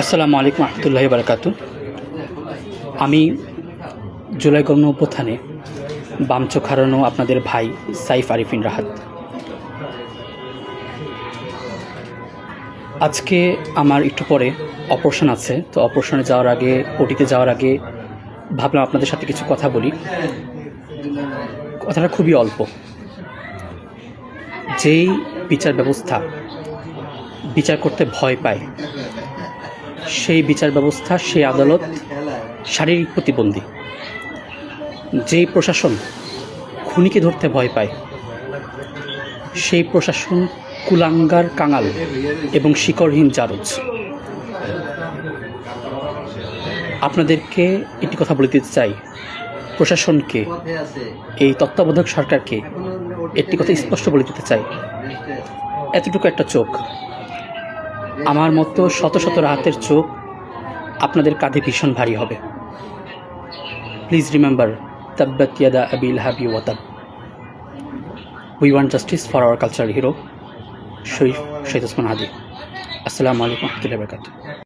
আসসালামু আলাইকুম রহমতুল্লাহি বারাকাতু। আমি জুলাই গণ অভ্যুত্থানে বাম চোখ হারানো আপনাদের ভাই সাইফ আরিফিন রাহাত। আজকে আমার একটু পরে অপারেশন আছে, তো অপারেশনে যাওয়ার আগে, ওটিতে যাওয়ার আগে ভাবলাম আপনাদের সাথে কিছু কথা বলি। কথাটা খুবই অল্প। যেই বিচার ব্যবস্থা বিচার করতে ভয় পায়, সেই বিচার ব্যবস্থা, সেই আদালত শারীরিক প্রতিবন্ধী। যেই প্রশাসন খুনিকে ধরতে ভয় পায়, সেই প্রশাসন কুলাঙ্গার, কাঙাল এবং শিকড়হীন জারজ। আপনাদেরকে একটি কথা বলে দিতে চাই, প্রশাসনকে, এই তত্ত্বাবধায়ক সরকারকে একটি কথা স্পষ্ট বলে দিতে চাই, এতটুকু একটা চোখ, আমার মতো শত শত রাহাতের চোখ আপনাদের কাঁধে ভীষণ ভারী হবে। প্লিজ রিমেম্বার, তাব্বাত ইয়াদা আবি লাহাবি ওয়া তাব। We want justice for our cultural hero Shaheed Osman Hadi. আসসালামু আলাইকুম রহমতুল্লাহি ওয়া বারাকাতুহু।